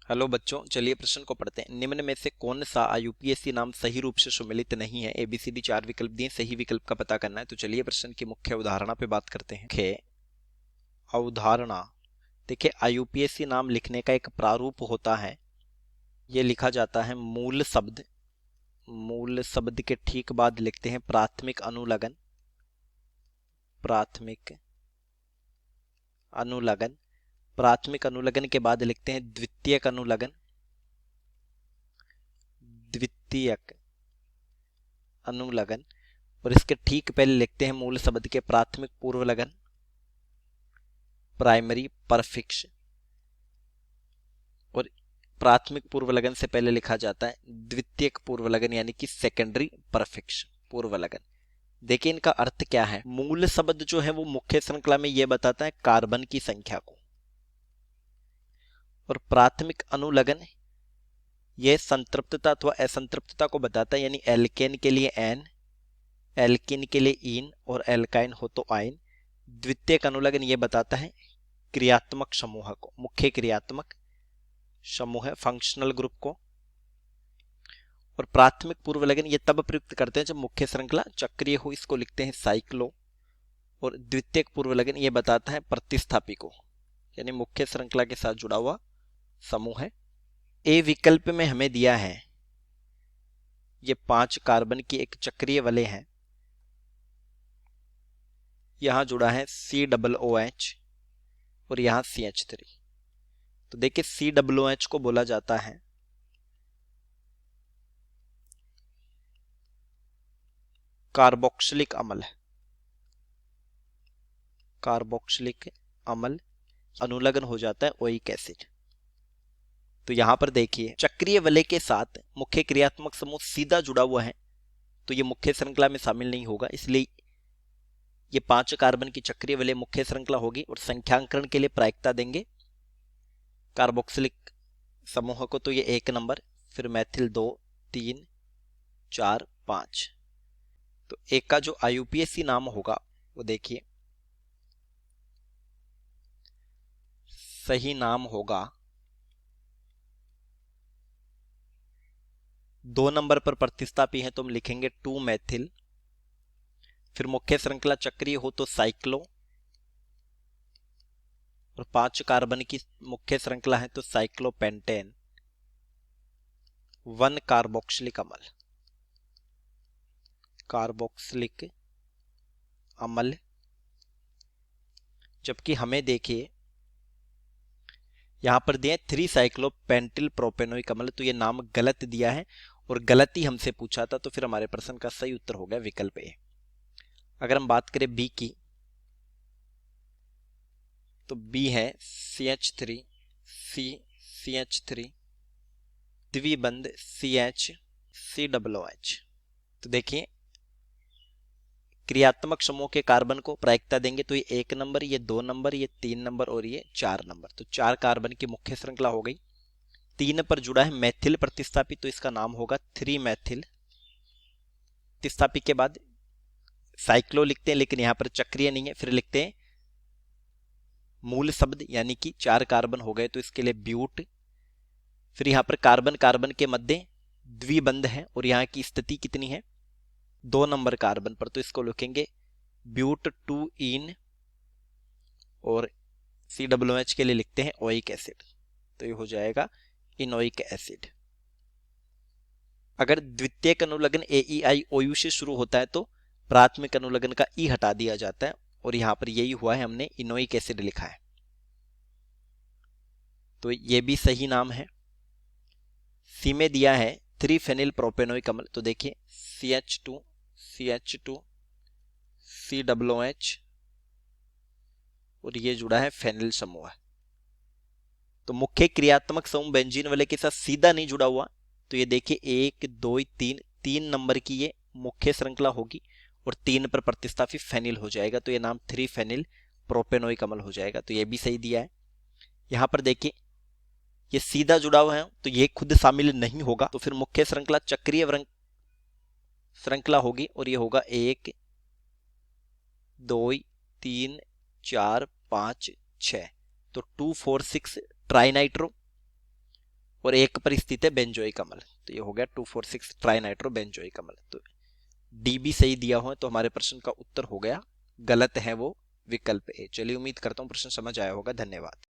Hello बच्चों, चलिए प्रश्न को पढ़ते हैं। निम्न में से कौन सा आईयूपीएसी नाम सही रूप से सुमेलित नहीं है? एबीसीडी 4 विकल्प दिए, सही विकल्प का पता करना है। तो चलिए प्रश्न की मुख्य अवधारणा पे बात करते हैं। मुख्य अवधारणा देखिए, आईयूपीएसी नाम लिखने का एक प्रारूप होता है। ये लिखा जाता है मूल शब्द, मूल शब्द के ठीक बाद लिखते हैं प्राथमिक अनुलग्न, प्राथमिक अनुलग्न, प्राथमिक अनुलग्न के बाद लिखते हैं द्वितीयक अनुलग्न, द्वितीयक अनुलग्न, और इसके ठीक पहले लिखते हैं मूल शब्द के प्राथमिक पूर्व लगन, प्राइमरी परफिक्स, और प्राथमिक पूर्व लगन से पहले लिखा जाता है द्वितीयक पूर्व लगन यानी कि सेकेंडरी परफिक्स पूर्व लगन। देखिए इनका अर्थ क्या है। मूल शब्द जो है वो मुख्य श्रृंखला में यह बताता है कार्बन की संख्या को, और प्राथमिक अनुलग्न यह संतृप्तता अथवा असंतृप्तता को बताता है, यानी एल्केन के लिए एन, एल्किन के लिए इन, और एल्काइन हो तो आइन। द्वितीयक अनुलग्न यह बताता है क्रियात्मक समूह को, मुख्य क्रियात्मक समूह फंक्शनल ग्रुप को। और प्राथमिक पूर्व लगन ये तब प्रयुक्त करते हैं जब मुख्य श्रृंखला चक्रीय हो, इसको लिखते हैं साइक्लो। और द्वितीयक पूर्व लगन ये बताता है प्रतिस्थापी को, यानी मुख्य श्रृंखला के साथ जुड़ा हुआ समूह है। ए विकल्प में हमें दिया है ये 5 कार्बन की एक चक्रीय वलय है, यहां जुड़ा है COOH और यहां CH3। तो देखिए COOH को बोला जाता है कार्बोक्सिलिक अम्ल, कार्बोक्सिलिक अम्ल अनुलग्न हो जाता है ओइक एसिड। तो यहां पर देखिए चक्रीय वलय के साथ मुख्य क्रियात्मक समूह सीधा जुड़ा हुआ है, तो ये मुख्य श्रृंखला में शामिल नहीं होगा, इसलिए ये 5 कार्बन की चक्रीय वलय मुख्य श्रृंखला होगी। और संख्यांकन के लिए प्रायिकता देंगे कार्बोक्सिलिक समूह को, तो ये 1 नंबर, फिर मैथिल 2, 3, 4, 5। तो एक का जो आईयूपीएसी नाम होगा वो देखिए सही नाम होगा 2 नंबर पर प्रतिस्थापी है तो हम लिखेंगे 2 मैथिल, फिर मुख्य श्रृंखला चक्रीय हो तो साइक्लो, और 5 कार्बन की मुख्य श्रृंखला है तो साइक्लोपेंटेन, 1 कार्बोक्सिलिक अम्ल, कार्बोक्सिलिक अम्ल। जबकि हमें देखिए यहां पर दिया 3 साइक्लोपेंटिल प्रोपेनोइक अम्ल, तो ये नाम गलत दिया है और गलत ही हमसे पूछा था, तो फिर हमारे प्रश्न का सही उत्तर हो गया विकल्प ए। अगर हम बात करें बी की, तो बी है CH3 CH3 द्विबंध CH COOH। तो देखिए क्रियात्मक समूह के कार्बन को प्रायिकता देंगे तो ये 1 नंबर, ये 2 नंबर, ये 3 नंबर और ये 4 नंबर। तो 4 कार्बन की मुख्य श्रृंखला हो गई। 3 पर जुड़ा है मैथिल प्रतिस्थापी, तो इसका नाम होगा 3 मैथिल। प्रतिस्थापी के बाद साइक्लो लिखते हैं, लेकिन यहां पर चक्रीय नहीं है, फिर लिखते हैं मूल शब्द यानी कि 4 कार्बन हो गए तो इसके लिए ब्यूट। फिर यहां पर कार्बन कार्बन के मध्य द्विबंध है और यहां की स्थिति कितनी है 2 नंबर कार्बन पर, तो इसको लिखेंगे ब्यूट 2 इन, और COOH के लिए लिखते हैं ओइक एसिड, तो ये हो जाएगा इनोइक एसिड। अगर द्वितीयक अनुलग्न AEI-OU से शुरू होता है तो प्राथमिक अनुलग्न का ई हटा दिया जाता है, और यहां पर यही हुआ है, हमने इनोइक एसिड लिखा है, तो ये भी सही नाम है। सी में दिया है 3 फेनिल प्रोपेनोइक अम्ल, तो देखिए CH2 COOH और ये जुड़ा है फेनिल समूह, तो मुख्य क्रियात्मक समूह बेंजीन वाले के साथ सीधा नहीं जुड़ा हुआ, तो ये देखिए 1 2 3 नंबर की ये मुख्य श्रृंखला होगी और 3 पर प्रतिस्थापी फेनिल हो जाएगा, तो ये नाम 3 फेनिल प्रोपेनोइक अम्ल हो जाएगा, तो ये भी सही दिया है। यहां पर देखिए ये सीधा जुड़ा हुआ है तो ये खुद शामिल नहीं होगा, तो फिर मुख्य श्रृंखला चक्रीय श्रृंखला होगी और ये होगा 1 2 3 4 5 6, तो 2 4 6 ट्राइनाइट्रो, और एक पर स्थित है बेंजोइक अम्ल। तो ये हो गया 246 ट्राई नाइट्रो बेंजोइक अम्ल। तो डी भी सही दिया हो तो हमारे प्रश्न का उत्तर हो गया, गलत है वो विकल्प ए। चलिए उम्मीद करता हूँ प्रश्न समझ आया होगा। धन्यवाद।